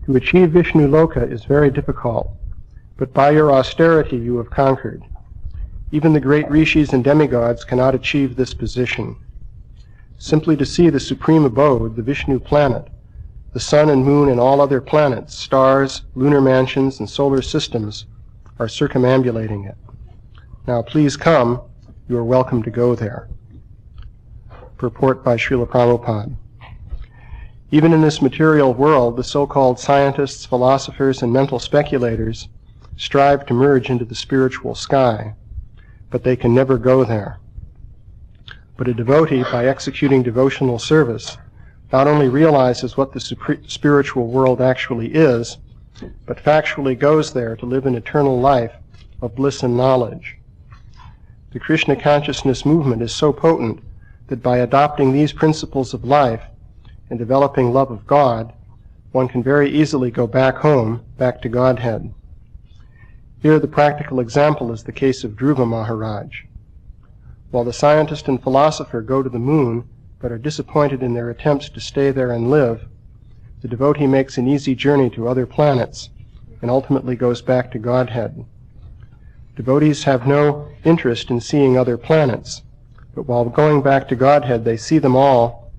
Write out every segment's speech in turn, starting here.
To achieve Vishnu Loka is very difficult, but by your austerity you have conquered. Even the great rishis and demigods cannot achieve this position. Simply to see the supreme abode, the Vishnu planet, the sun and moon and all other planets, stars, lunar mansions, and solar systems are circumambulating it. Now please come, you are welcome to go there. Purport by Srila Prabhupada. Even in this material world, the so-called scientists, philosophers, and mental speculators strive to merge into the spiritual sky, but they can never go there. But a devotee, by executing devotional service, not only realizes what the spiritual world actually is, but factually goes there to live an eternal life of bliss and knowledge. The Krishna consciousness movement is so potent that by adopting these principles of life and developing love of God, one can very easily go back home, back to Godhead. Here the practical example is the case of Dhruva Maharaj. While the scientist and philosopher go to the moon, but are disappointed in their attempts to stay there and live, the devotee makes an easy journey to other planets and ultimately goes back to Godhead. Devotees have no interest in seeing other planets, but while going back to Godhead they see all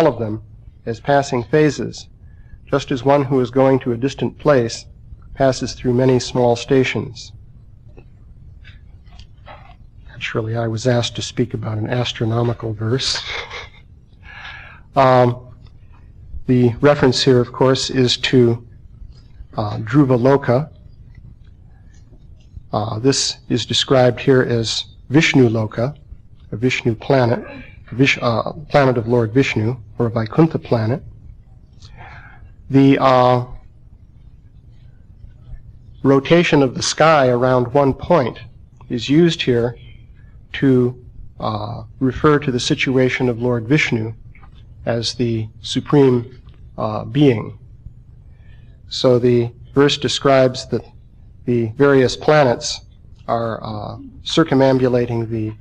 of them as passing phases, just as one who is going to a distant place passes through many small stations. Naturally, I was asked to speak about an astronomical verse. The reference here, of course, is to Dhruva Loka. This is described here as Vishnu Loka, a Vishnu planet, planet of Lord Vishnu, or a Vaikuntha planet. The rotation of the sky around one point is used here to refer to the situation of Lord Vishnu as the supreme being. So the verse describes that the various planets are circumambulating the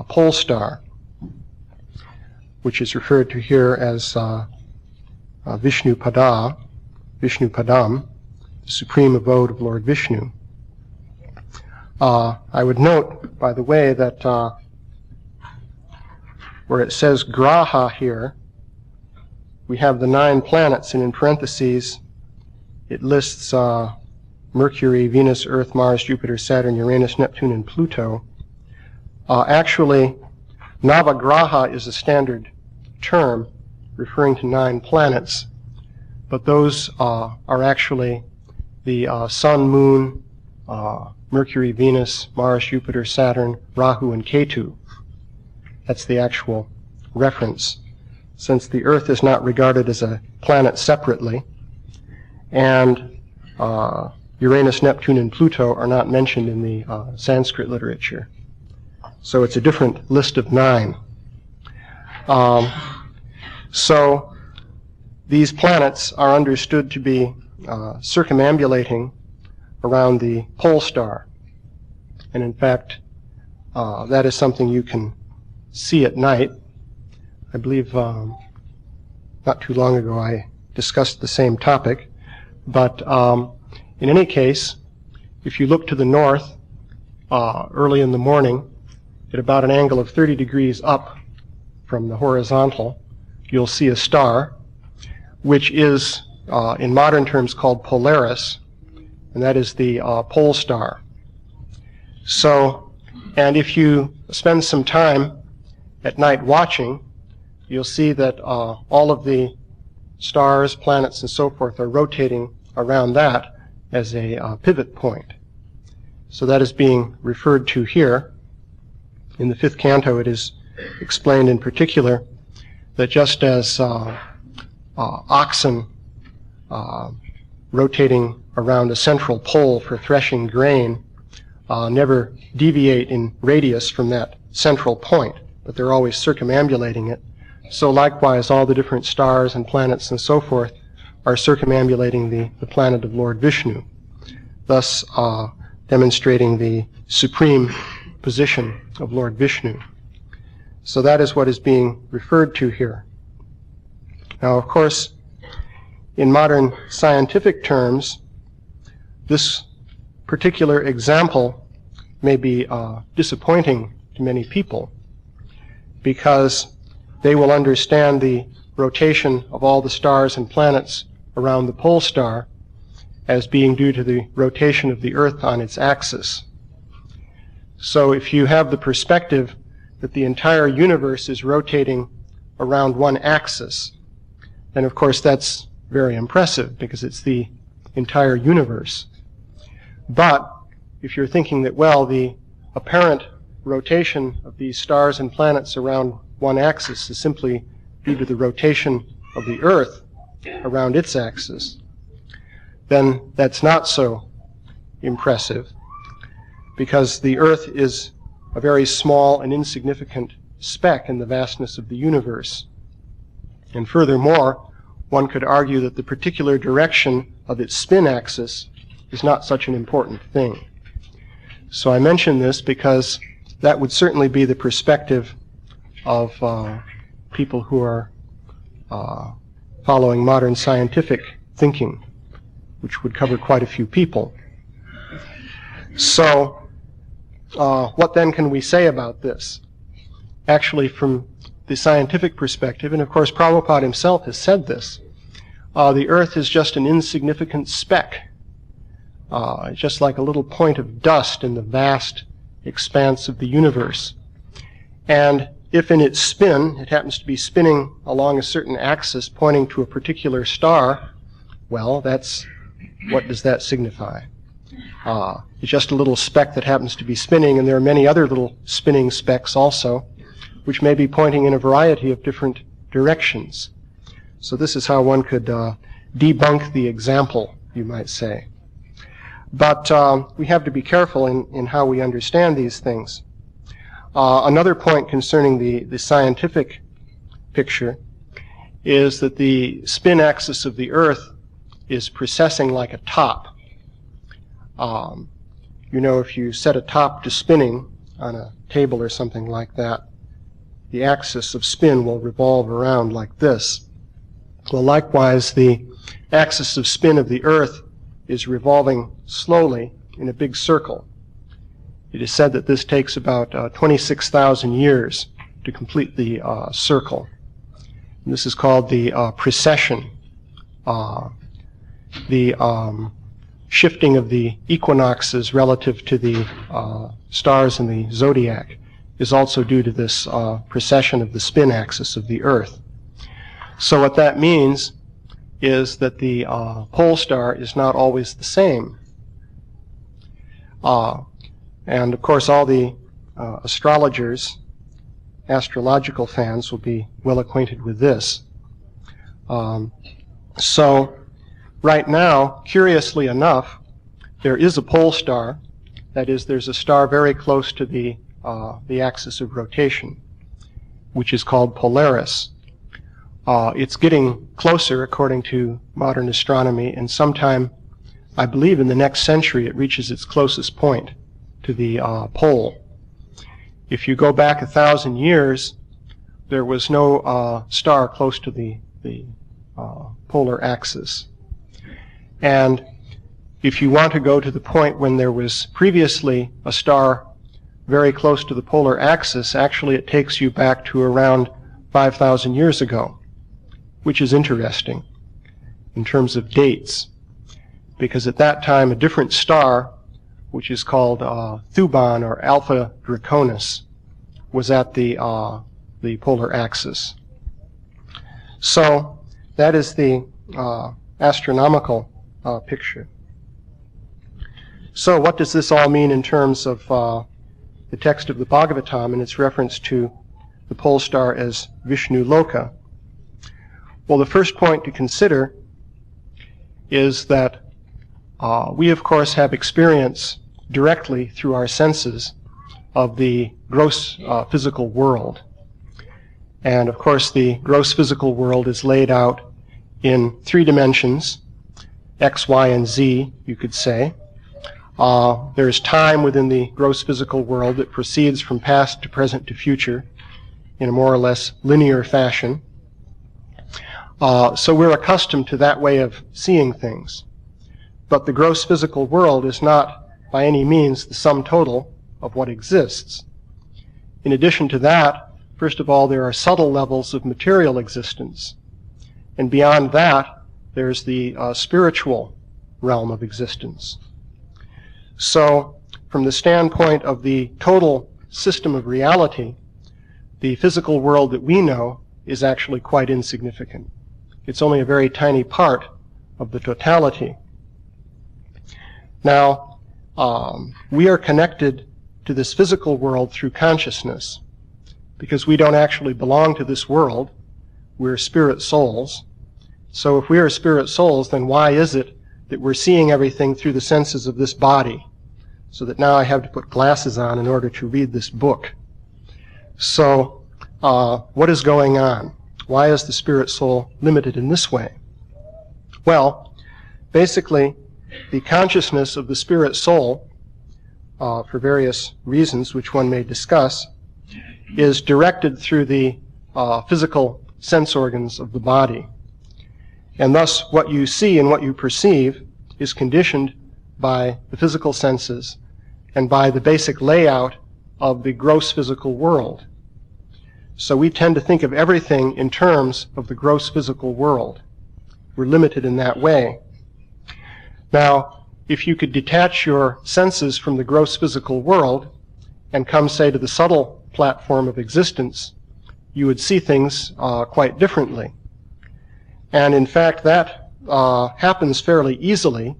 pole star, which is referred to here as Vishnu Padam, the supreme abode of Lord Vishnu. I would note, by the way, that where it says Graha here, we have the 9 planets, and in parentheses it lists Mercury, Venus, Earth, Mars, Jupiter, Saturn, Uranus, Neptune, and Pluto. Actually, Navagraha is a standard term referring to 9 planets, but those are actually the Sun, Moon, Mercury, Venus, Mars, Jupiter, Saturn, Rahu, and Ketu. That's the actual reference, since the Earth is not regarded as a planet separately, and Uranus, Neptune, and Pluto are not mentioned in the Sanskrit literature. So it's a different list of 9. So these planets are understood to be circumambulating around the pole star. And in fact, that is something you can see at night. I believe not too long ago I discussed the same topic. But in any case, if you look to the north early in the morning at about an angle of 30 degrees up from the horizontal, you'll see a star, which is in modern terms called Polaris, and that is the pole star. So, and if you spend some time at night watching, you'll see that all of the stars, planets, and so forth are rotating around that as a pivot point. So that is being referred to here. In the 5th canto, it is explained in particular that just as oxen rotating around a central pole for threshing grain never deviate in radius from that central point, but they're always circumambulating it, so likewise all the different stars and planets and so forth are circumambulating the planet of Lord Vishnu, thus demonstrating the supreme position of Lord Vishnu. So that is what is being referred to here. Now, of course, in modern scientific terms, this particular example may be disappointing to many people because they will understand the rotation of all the stars and planets around the pole star as being due to the rotation of the Earth on its axis. So if you have the perspective that the entire universe is rotating around one axis, then of course that's very impressive because it's the entire universe. But if you're thinking that, well, the apparent rotation of these stars and planets around one axis is simply due to the rotation of the Earth around its axis, then that's not so impressive, because the Earth is a very small and insignificant speck in the vastness of the universe. And furthermore, one could argue that the particular direction of its spin axis is not such an important thing. So I mention this because that would certainly be the perspective of people who are following modern scientific thinking, which would cover quite a few people. So what then can we say about this? Actually, from the scientific perspective, and of course Prabhupada himself has said this, the Earth is just an insignificant speck, just like a little point of dust in the vast expanse of the universe. And if in its spin it happens to be spinning along a certain axis pointing to a particular star, well, what does that signify? It's just a little speck that happens to be spinning, and there are many other little spinning specks also, which may be pointing in a variety of different directions. So this is how one could debunk the example, you might say. But we have to be careful in how we understand these things. Another point concerning the scientific picture is that the spin axis of the Earth is precessing like a top. You know, if you set a top to spinning on a table or something like that, the axis of spin will revolve around like this. Well, likewise, the axis of spin of the Earth is revolving slowly in a big circle. It is said that this takes about 26,000 years to complete the circle. And this is called the precession. The shifting of the equinoxes relative to the stars in the zodiac is also due to this precession of the spin axis of the Earth. So what that means is that the pole star is not always the same. And of course all the astrologers, astrological fans, will be well acquainted with this. So right now, curiously enough, there is a pole star. That is, there's a star very close to the axis of rotation, which is called Polaris. It's getting closer, according to modern astronomy, and sometime, I believe in the next century, it reaches its closest point to the pole. If you go back 1,000 years, there was no star close to the polar axis. And if you want to go to the point when there was previously a star very close to the polar axis, actually it takes you back to around 5,000 years ago, which is interesting in terms of dates, because at that time a different star, which is called Thuban or Alpha Draconis, was at the polar axis. So that is the astronomical picture. So what does this all mean in terms of the text of the Bhagavatam and its reference to the pole star as Vishnu Loka? Well, the first point to consider is that we, of course, have experience directly through our senses of the gross physical world. And, of course, the gross physical world is laid out in 3 dimensions, X, Y, and Z, you could say. There is time within the gross physical world that proceeds from past to present to future in a more or less linear fashion. So we're accustomed to that way of seeing things. But the gross physical world is not by any means the sum total of what exists. In addition to that, first of all, there are subtle levels of material existence. And beyond that, there's the spiritual realm of existence. So, from the standpoint of the total system of reality, the physical world that we know is actually quite insignificant. It's only a very tiny part of the totality. Now, we are connected to this physical world through consciousness, because we don't actually belong to this world. We're spirit souls. So if we are spirit souls, then why is it that we're seeing everything through the senses of this body? So that now I have to put glasses on in order to read this book. So, what is going on? Why is the spirit soul limited in this way? Well, basically, the consciousness of the spirit soul, for various reasons which one may discuss, is directed through the physical sense organs of the body. And thus, what you see and what you perceive is conditioned by the physical senses and by the basic layout of the gross physical world. So we tend to think of everything in terms of the gross physical world. We're limited in that way. Now, if you could detach your senses from the gross physical world and come, say, to the subtle platform of existence, you would see things quite differently. And in fact, that happens fairly easily.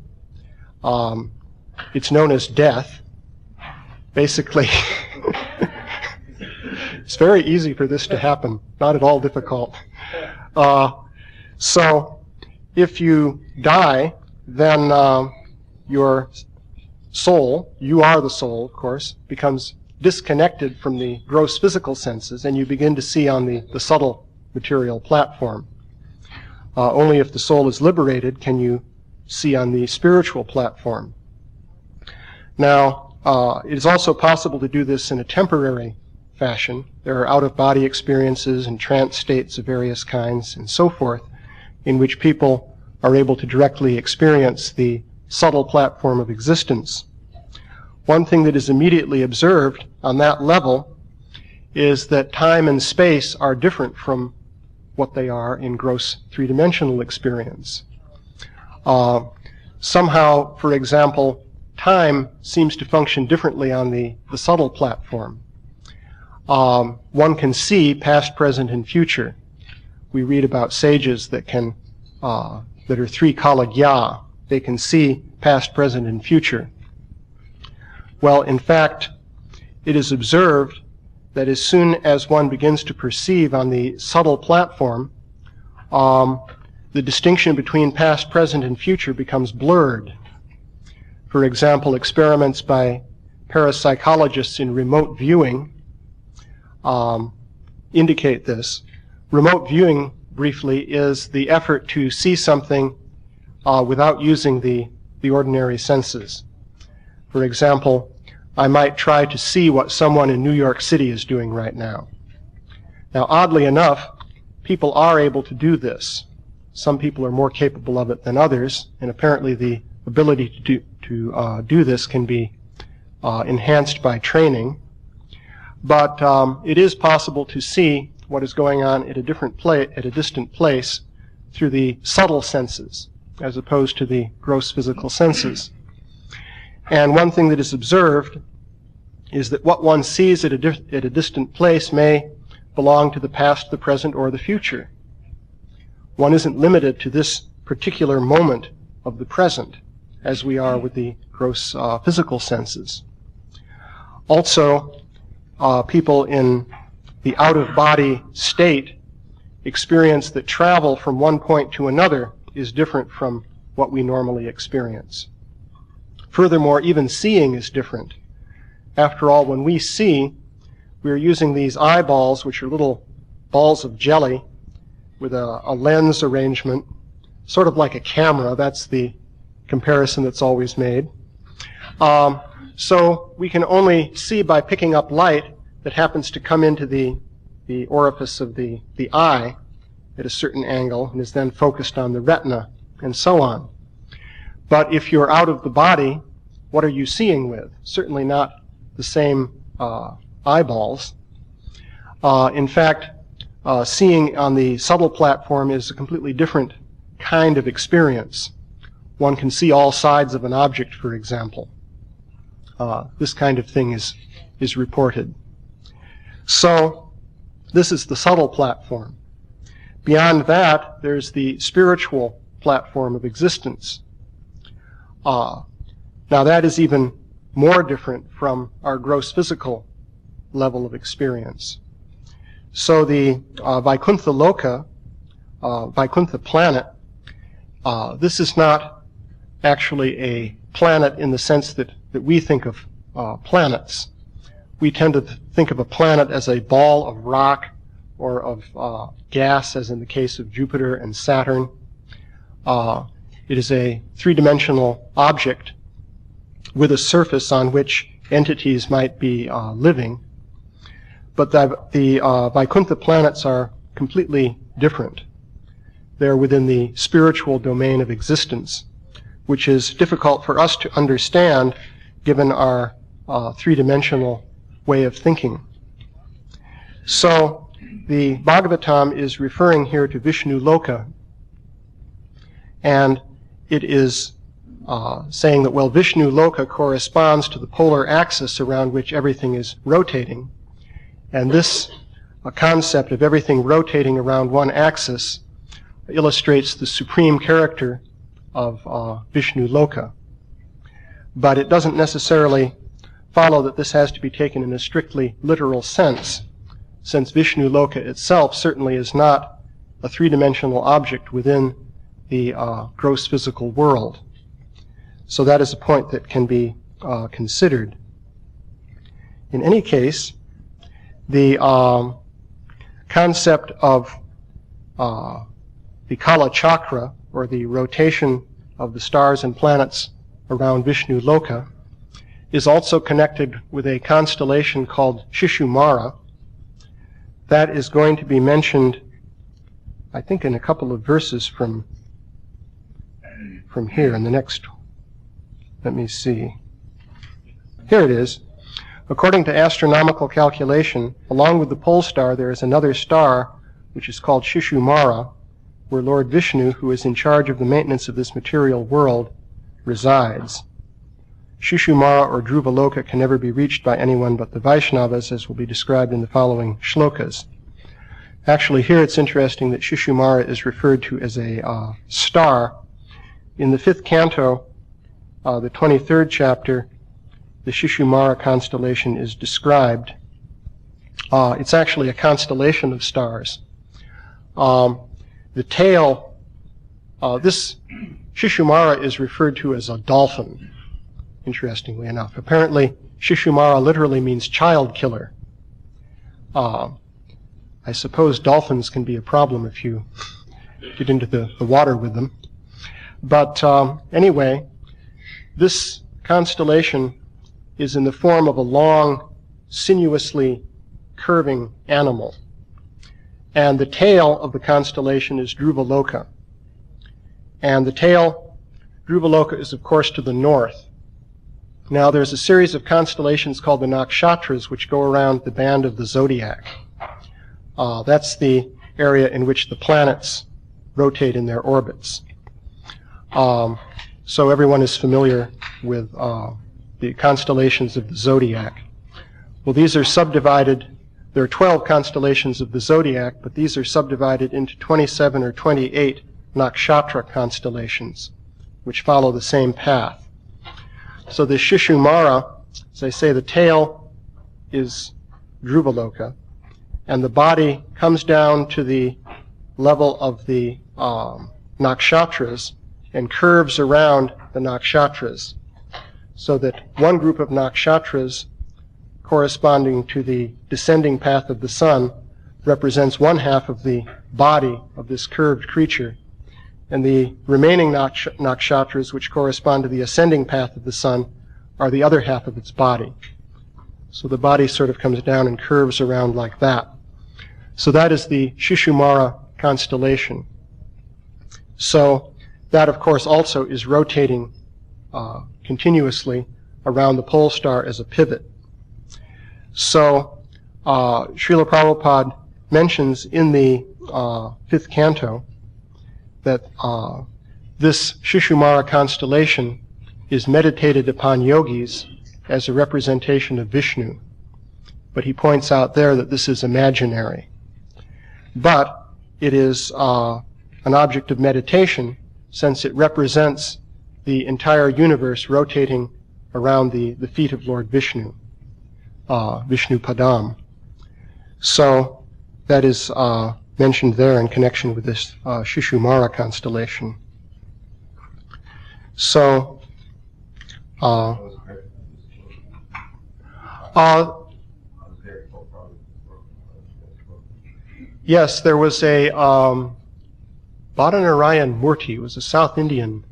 It's known as death. Basically, it's very easy for this to happen, not at all difficult. So, if you die, then your soul, you are the soul, of course, becomes disconnected from the gross physical senses, and you begin to see on the subtle material platform. Only if the soul is liberated can you see on the spiritual platform. Now, it is also possible to do this in a temporary fashion. There are out-of-body experiences and trance states of various kinds and so forth, in which people are able to directly experience the subtle platform of existence. One thing that is immediately observed on that level is that time and space are different from what they are in gross three-dimensional experience. Somehow, for example, time seems to function differently on the subtle platform. One can see past, present, and future. We read about sages that can, that are three kalagya. They can see past, present, and future. Well, in fact, it is observed that as soon as one begins to perceive on the subtle platform, the distinction between past, present, and future becomes blurred. For example, experiments by parapsychologists in remote viewing indicate this. Remote viewing, briefly, is the effort to see something without using the ordinary senses. For example, I might try to see what someone in New York City is doing right now. Now, oddly enough, people are able to do this. Some people are more capable of it than others, and apparently the ability to do this can be enhanced by training. But it is possible to see what is going on at a distant place through the subtle senses, as opposed to the gross physical senses. And one thing that is observed is that what one sees at a distant place may belong to the past, the present, or the future. One isn't limited to this particular moment of the present, as we are with the gross physical senses. Also, people in the out-of-body state experience that travel from one point to another is different from what we normally experience. Furthermore, even seeing is different. After all, when we see, we're using these eyeballs, which are little balls of jelly with a lens arrangement, sort of like a camera. That's the comparison that's always made. So we can only see by picking up light that happens to come into the orifice of the eye, at a certain angle and is then focused on the retina, and so on. But if you're out of the body, what are you seeing with? Certainly not the same eyeballs. In fact, seeing on the subtle platform is a completely different kind of experience. One can see all sides of an object, for example. This kind of thing is reported. So this is the subtle platform. Beyond that, there's the spiritual platform of existence. Now that is even more different from our gross physical level of experience. So the Vaikuntha Loka, Vaikuntha planet, this is not actually a planet in the sense that we think of planets. We tend to think of a planet as a ball of rock or of gas, as in the case of Jupiter and Saturn. It is a three-dimensional object with a surface on which entities might be living. But the Vaikuntha planets are completely different. They're within the spiritual domain of existence, which is difficult for us to understand given our three-dimensional way of thinking. So the Bhagavatam is referring here to Vishnu Loka, and it is saying that, well, Vishnu Loka corresponds to the polar axis around which everything is rotating, and this concept of everything rotating around one axis illustrates the supreme character of Vishnu Loka. But it doesn't necessarily follow that this has to be taken in a strictly literal sense, since Vishnu Loka itself certainly is not a three-dimensional object within the gross physical world. So that is a point that can be considered. In any case, the concept of the Kala Chakra, or the rotation of the stars and planets around Vishnu Loka, is also connected with a constellation called Shishumara. That is going to be mentioned, I think, in a couple of verses from here in the next. Let me see. Here it is. According to astronomical calculation, along with the pole star, there is another star which is called Shishumara, where Lord Vishnu, who is in charge of the maintenance of this material world, resides. Shishumara or Dhruvaloka can never be reached by anyone but the Vaishnavas, as will be described in the following shlokas. Actually, here it's interesting that Shishumara is referred to as a star. In the 5th canto, the 23rd chapter, the Shishumara constellation is described. It's actually a constellation of stars. The tail, this Shishumara is referred to as a dolphin, interestingly enough. Apparently, Shishumara literally means child killer. I suppose dolphins can be a problem if you get into the water with them. But anyway, this constellation is in the form of a long, sinuously curving animal. And the tail of the constellation is Dhruvaloka. And the tail, Dhruvaloka, is of course to the north. Now there's a series of constellations called the Nakshatras which go around the band of the zodiac. That's the area in which the planets rotate in their orbits. So everyone is familiar with the constellations of the zodiac. Well, these are subdivided. There are 12 constellations of the zodiac, but these are subdivided into 27 or 28 nakshatra constellations, which follow the same path. So the Shishumara, as I say, the tail is Dhruvaloka, and the body comes down to the level of the nakshatras and curves around the nakshatras, so that one group of nakshatras corresponding to the descending path of the sun represents one half of the body of this curved creature, and the remaining nakshatras, which correspond to the ascending path of the sun, are the other half of its body. So the body sort of comes down and curves around like that. So that is the Shishumara constellation. So that, of course, also is rotating continuously around the pole star as a pivot. So Srila Prabhupada mentions in the 5th canto that this Shishumara constellation is meditated upon yogis as a representation of Vishnu. But he points out there that this is imaginary. But it is an object of meditation since it represents the entire universe rotating around the feet of Lord Vishnu, Vishnu Padam. So that is mentioned there in connection with this Shishumara constellation. So, yes, there was a Badanarayan Murti, was a South Indian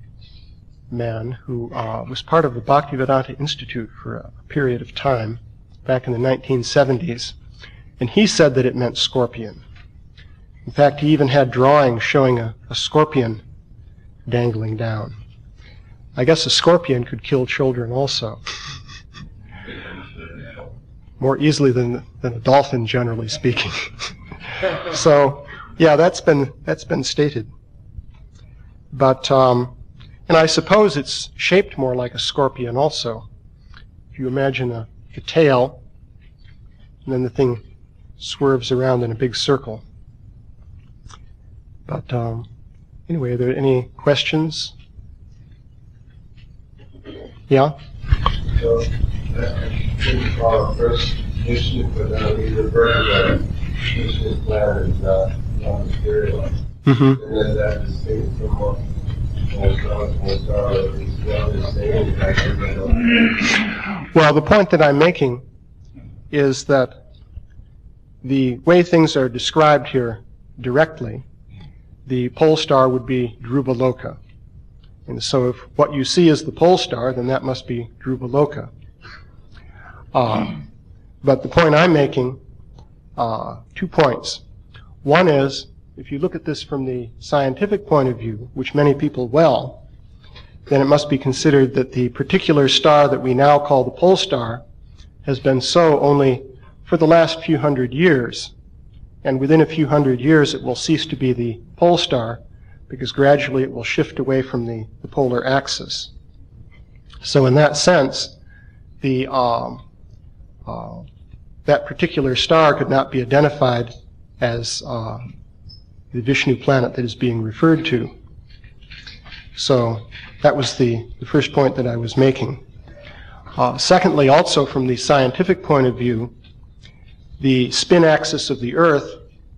man who was part of the Bhaktivedanta Institute for a period of time back in the 1970s, and he said that it meant scorpion. In fact, he even had drawings showing a scorpion dangling down. I guess a scorpion could kill children also, more easily than a dolphin, generally speaking. So, yeah, that's been stated. But and I suppose it's shaped more like a scorpion also. If you imagine a tail, and then the thing swerves around in a big circle. But anyway, are there any questions? Yeah? So, first, Vishnu Padam, he referred to that Vishnu planet is not material. Mm-hmm. And then that distinct from what well, the point that I'm making is that the way things are described here directly, the pole star would be Dhruva Loka. And so if what you see is the pole star, then that must be Dhruva Loka. But the point I'm making, 2 points. One is, if you look at this from the scientific point of view, which many people will, then it must be considered that the particular star that we now call the pole star has been so only for the last few hundred years. And within a few hundred years it will cease to be the pole star because gradually it will shift away from the polar axis. So in that sense, that particular star could not be identified as the Vishnu planet that is being referred to. So that was the first point that I was making. Secondly, also from the scientific point of view, the spin axis of the Earth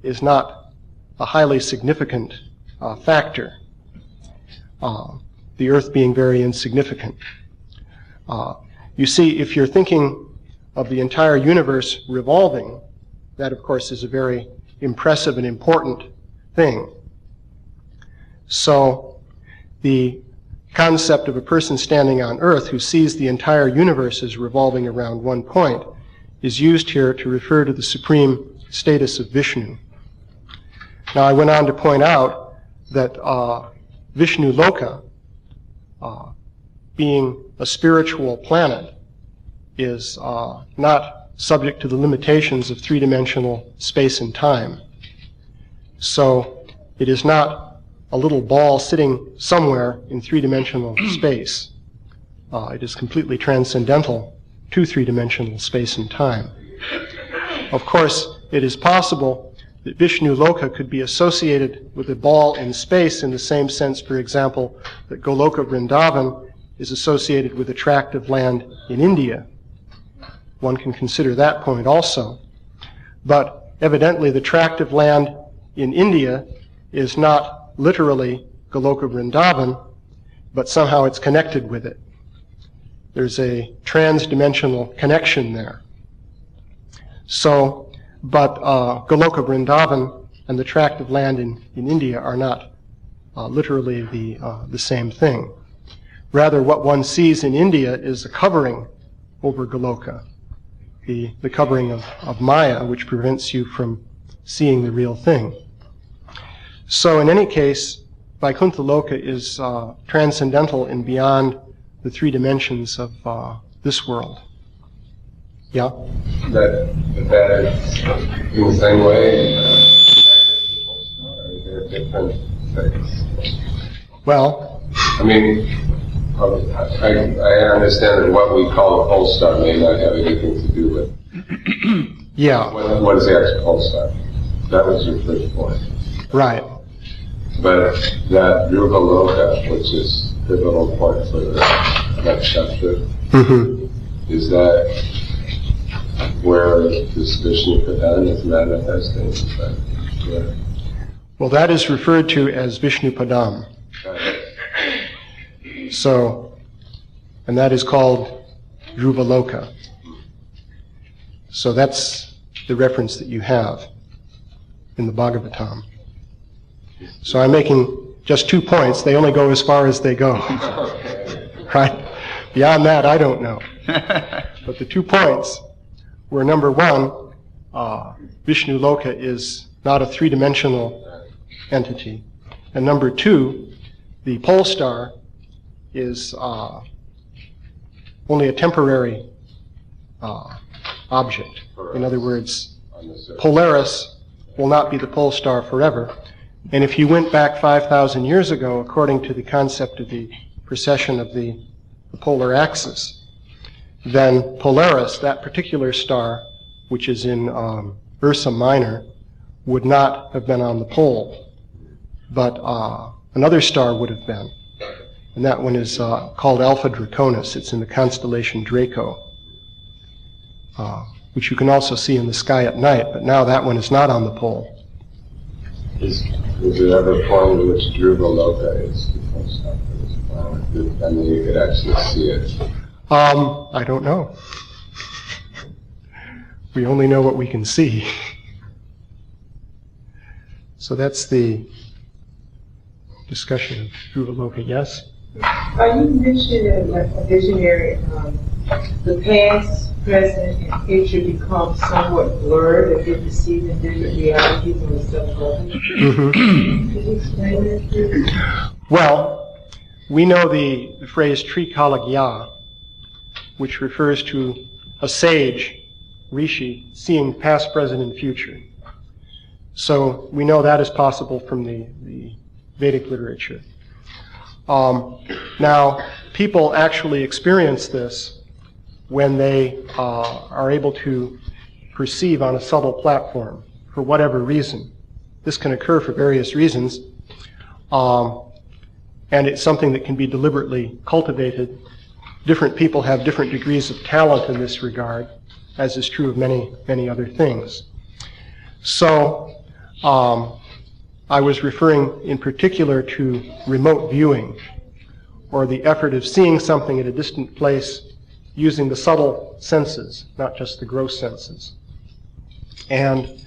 is not a highly significant factor, the Earth being very insignificant. You see, if you're thinking of the entire universe revolving, that of course is a very impressive and important thing. So the concept of a person standing on Earth who sees the entire universe as revolving around one point is used here to refer to the supreme status of Vishnu. Now I went on to point out that Vishnu Loka, being a spiritual planet, is not subject to the limitations of three-dimensional space and time. So it is not a little ball sitting somewhere in three-dimensional space. It is completely transcendental to three-dimensional space and time. Of course, it is possible that Vishnu Loka could be associated with a ball in space in the same sense, for example, that Goloka Vrindavan is associated with a tract of land in India. One can consider that point also. But evidently the tract of land in India is not literally Goloka Vrindavan, but somehow it's connected with it. There's a trans-dimensional connection there. So, but Goloka Vrindavan and the tract of land in India are not literally the same thing. Rather, what one sees in India is a covering over Goloka, the covering of Maya, which prevents you from seeing the real thing. So in any case, Vaikuntha Loka is transcendental and beyond the three dimensions of this world. Yeah? That is in the same way, or are there different things? Well, I mean, I understand that what we call a pole star may not have anything to do with. yeah, What is the actual pole star? That was your first point. right. But that Dhruva Loka, which is the little point for the next chapter, is that where this Vishnu Padan is manifesting? Yeah. Well, that is referred to as Vishnu Padam. So, and that is called Dhruva Loka. So that's the reference that you have in the Bhagavatam. So I'm making just 2 points. They only go as far as they go. Right? Beyond that, I don't know. But the 2 points were, number one, Vishnu Loka is not a three-dimensional entity. And number two, the pole star is only a temporary object. In other words, Polaris will not be the pole star forever. And if you went back 5,000 years ago, according to the concept of the precession of the polar axis, then Polaris, that particular star, which is in Ursa Minor, would not have been on the pole, but another star would have been. And that one is called Alpha Draconis. It's in the constellation Draco, which you can also see in the sky at night, but now that one is not on the pole. Is there ever a point in which Dhruva Loka is the pole star for this planet? I mean, you could actually see it. I don't know. We only know what we can see. So that's the discussion of Dhruva Loka. Yes? Are you mentioning like a visionary, the past, present, and future become somewhat blurred if you're perceiving different realities on the self-level? Can you explain that, please? Well, we know the phrase Trikalagya, which refers to a sage, Rishi, seeing past, present, and future. So we know that is possible from the Vedic literature. Now, people actually experience this when they are able to perceive on a subtle platform for whatever reason. This can occur for various reasons, and it's something that can be deliberately cultivated. Different people have different degrees of talent in this regard, as is true of many, many other things. So, I was referring in particular to remote viewing, or the effort of seeing something at a distant place using the subtle senses, not just the gross senses. And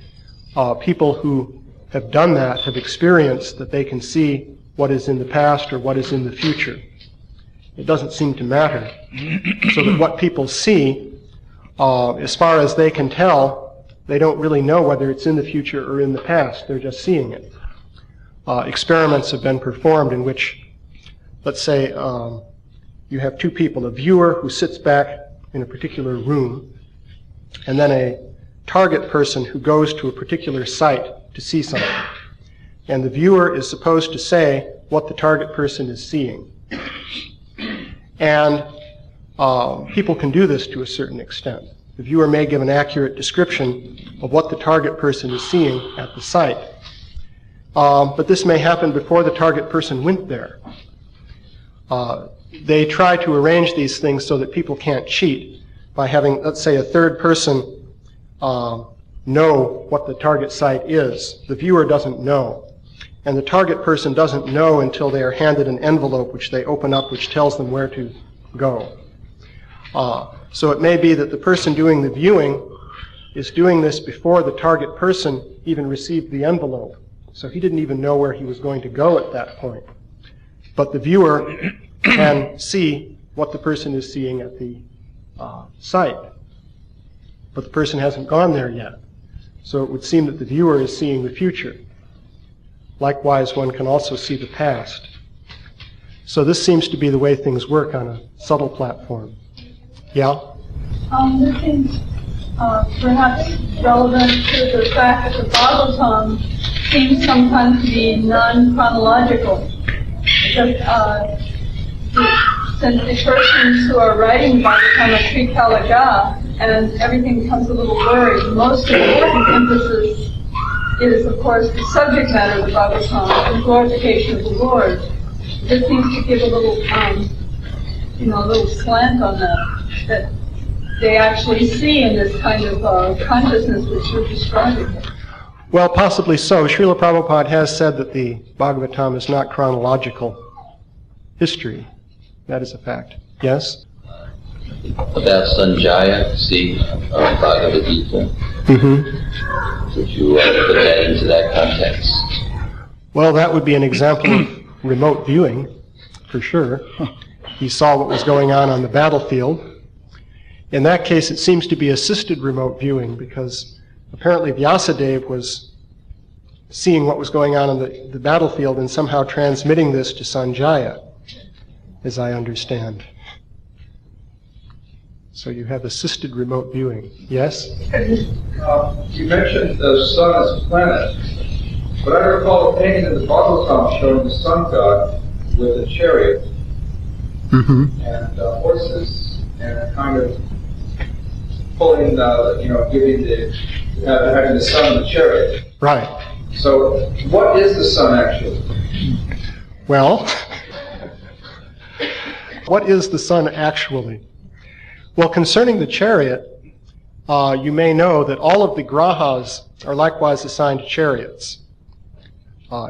people who have done that have experienced that they can see what is in the past or what is in the future. It doesn't seem to matter. So that what people see, as far as they can tell, they don't really know whether it's in the future or in the past. They're just seeing it. Experiments have been performed in which, let's say, you have two people, a viewer who sits back in a particular room, and then a target person who goes to a particular site to see something. And the viewer is supposed to say what the target person is seeing. And people can do this to a certain extent. The viewer may give an accurate description of what the target person is seeing at the site. But this may happen before the target person went there. They try to arrange these things so that people can't cheat by having, let's say, a third person know what the target site is. The viewer doesn't know. And the target person doesn't know until they are handed an envelope which they open up, which tells them where to go. So it may be that the person doing the viewing is doing this before the target person even received the envelope. So he didn't even know where he was going to go at that point. But the viewer can see what the person is seeing at the site. But the person hasn't gone there yet. So it would seem that the viewer is seeing the future. Likewise, one can also see the past. So this seems to be the way things work on a subtle platform. Yeah? This seems perhaps relevant to the fact that the Bhagavatam seems sometimes to be non-chronological. Because, since the persons who are writing Bhagavatam are Sri-Kalaga, and everything becomes a little blurry, most important emphasis is, of course, the subject matter of the Bhagavatam, the glorification of the Lord. This seems to give a little, a little slant on that they actually see in this kind of consciousness that you're describing. Well, possibly so. Srila Prabhupada has said that the Bhagavatam is not chronological history. That is a fact. Yes? About Sanjaya, see Bhagavad Gita. Mm-hmm. Would you put that into that context? Well, that would be an example of remote viewing, for sure. He saw what was going on the battlefield. In that case, it seems to be assisted remote viewing, because apparently Vyasadeva was seeing what was going on the battlefield and somehow transmitting this to Sanjaya, as I understand. So you have assisted remote viewing. Yes? You mentioned the sun as a planet, but I recall a painting in the Bhagavatam showing the sun god with a chariot and horses and kind of pulling, having the sun in the chariot. Right. So, what is the sun actually? Well, what is the sun actually? Well, concerning the chariot, you may know that all of the grahas are likewise assigned chariots,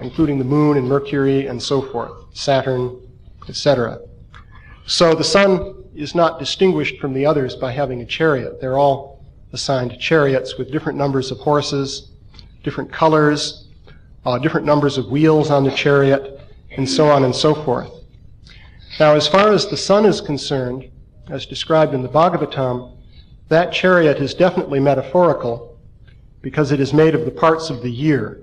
including the moon and Mercury and so forth, Saturn, etc. So the sun is not distinguished from the others by having a chariot. They're all assigned chariots with different numbers of horses, different colors, different numbers of wheels on the chariot, and so on and so forth. Now, as far as the sun is concerned, as described in the Bhagavatam, that chariot is definitely metaphorical because it is made of the parts of the year.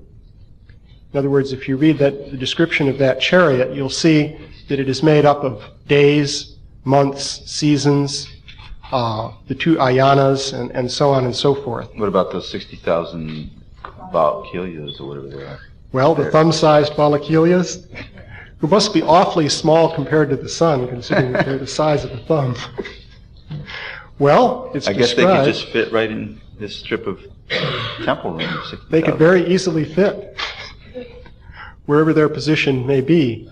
In other words, if you read the description of that chariot, you'll see that it is made up of days, months, seasons, the two ayanas, and so on and so forth. What about those 60,000 Valkylias or whatever they are? Well, the thumb-sized Valkylias, who must be awfully small compared to the sun, considering that they're the size of a thumb. Well, it's I guess described. they could just fit right in this strip of temple room. 60,000. They could very easily fit wherever their position may be.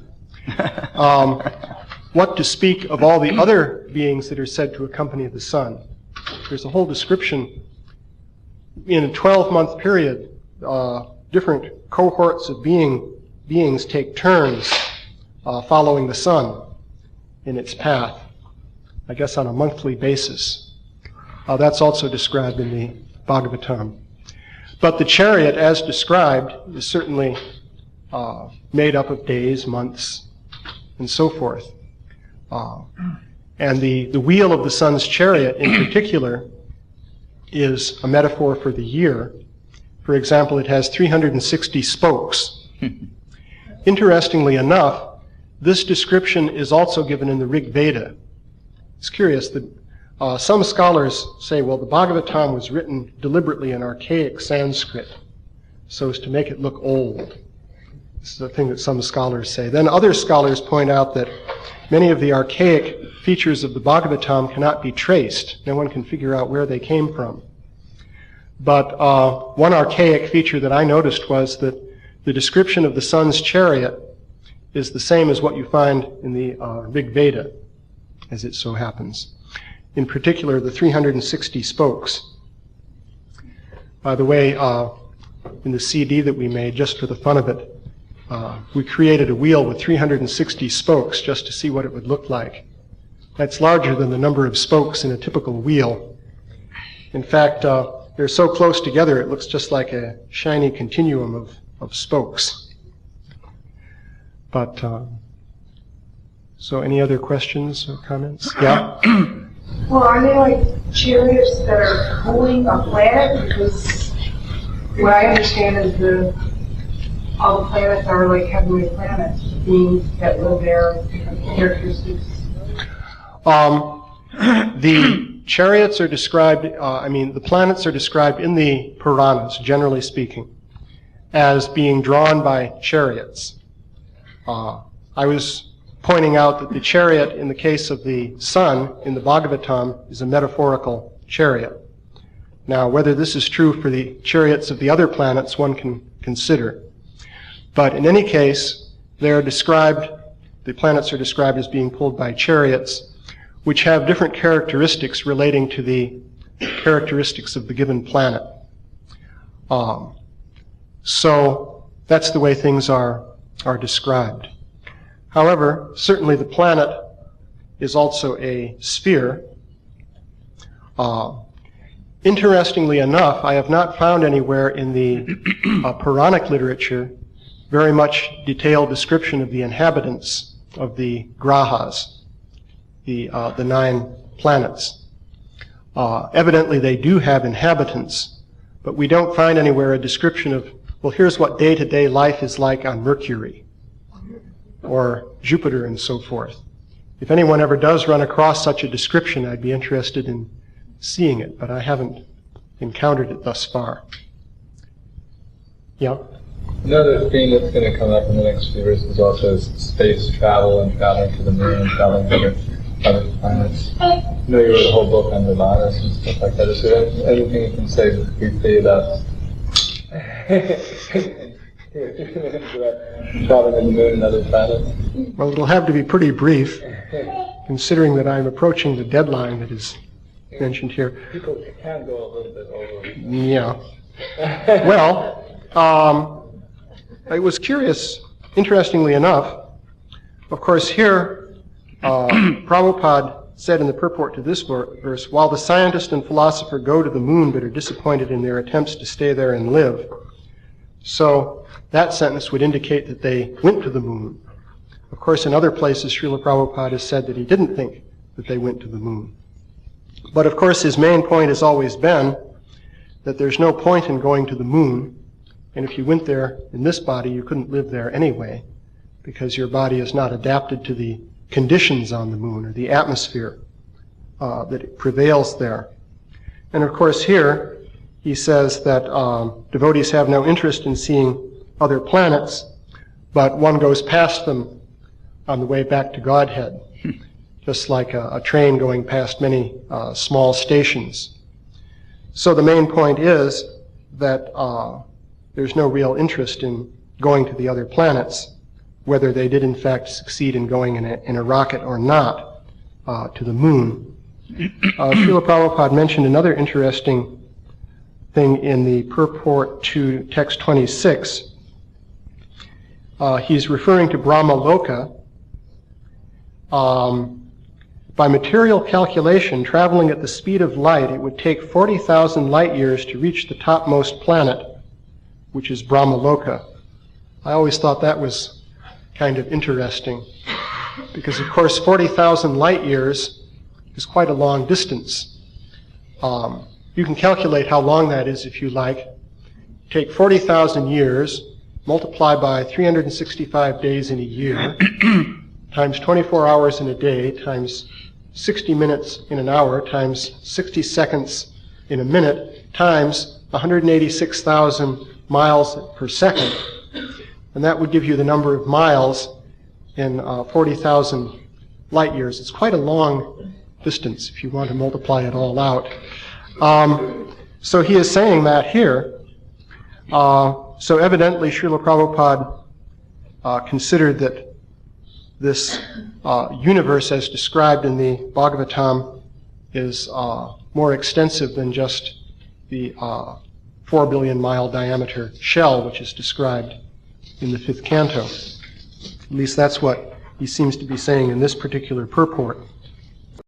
What to speak of all the other beings that are said to accompany the sun? There's a whole description. In a 12-month period, different cohorts of beings take turns following the sun in its path, I guess on a monthly basis. That's also described in the Bhagavatam. But the chariot, as described, is certainly made up of days, months, and so forth. And the wheel of the sun's chariot in particular is a metaphor for the year. For example, it has 360 spokes. Interestingly enough, this description is also given in the Rig Veda. It's curious that some scholars say, well, the Bhagavatam was written deliberately in archaic Sanskrit so as to make it look old. This is a thing that some scholars say. Then other scholars point out that many of the archaic features of the Bhagavatam cannot be traced. No one can figure out where they came from. But one archaic feature that I noticed was that the description of the sun's chariot is the same as what you find in the Rig Veda, as it so happens. In particular, the 360 spokes. By the way, in the CD that we made, just for the fun of it, we created a wheel with 360 spokes just to see what it would look like. That's larger than the number of spokes in a typical wheel. In fact, they're so close together it looks just like a shiny continuum of spokes. But, so any other questions or comments? Yeah? Well, are they like chariots that are pulling a planet? Because what I understand is all the planets are like heavenly planets, beings that live there, different characteristics. The chariots are described, the planets are described in the Puranas, generally speaking, as being drawn by chariots. I was pointing out that the chariot in the case of the sun in the Bhagavatam is a metaphorical chariot. Now, whether this is true for the chariots of the other planets, one can consider. But in any case, the planets are described as being pulled by chariots, which have different characteristics relating to the characteristics of the given planet. So that's the way things are described. However, certainly the planet is also a sphere. Interestingly enough, I have not found anywhere in the Puranic literature very much detailed description of the inhabitants of the grahas, the 9 planets. Evidently they do have inhabitants, but we don't find anywhere a description of, well, here's what day-to-day life is like on Mercury or Jupiter and so forth. If anyone ever does run across such a description, I'd be interested in seeing it, but I haven't encountered it thus far. Yeah? Another theme that's going to come up in the next few verses is also space travel and traveling to the moon and traveling to other planets. I know you wrote a whole book on Nevadas and stuff like that. Is there anything you can say briefly about traveling to the moon and other planets? Well, it'll have to be pretty brief, considering that I'm approaching the deadline that is mentioned here. People can go a little bit over. Yeah. Well, it was curious, interestingly enough. Of course, here, Prabhupada said in the purport to this verse, while the scientist and philosopher go to the moon but are disappointed in their attempts to stay there and live. So that sentence would indicate that they went to the moon. Of course, in other places, Srila Prabhupada has said that he didn't think that they went to the moon. But of course, his main point has always been that there's no point in going to the moon, and if you went there in this body, you couldn't live there anyway, because your body is not adapted to the conditions on the moon, or the atmosphere that prevails there. And of course here, he says that devotees have no interest in seeing other planets, but one goes past them on the way back to Godhead, just like a train going past many small stations. So the main point is that there's no real interest in going to the other planets, whether they did in fact succeed in going in a rocket or not to the moon. Srila Prabhupada mentioned another interesting thing in the purport to text 26. He's referring to Brahma Loka. By material calculation, traveling at the speed of light, it would take 40,000 light years to reach the topmost planet, which is Brahma Loka. I always thought that was kind of interesting, because of course 40,000 light years is quite a long distance. You can calculate how long that is if you like. Take 40,000 years, multiply by 365 days in a year, times 24 hours in a day, times 60 minutes in an hour, times 60 seconds in a minute, times 186,000 miles per second. And that would give you the number of miles in 40,000 light years. It's quite a long distance if you want to multiply it all out. So he is saying that here. So evidently Srila Prabhupada considered that this universe as described in the Bhagavatam is more extensive than just the 4 billion mile diameter shell which is described in the 5th canto. At least that's what he seems to be saying in this particular purport.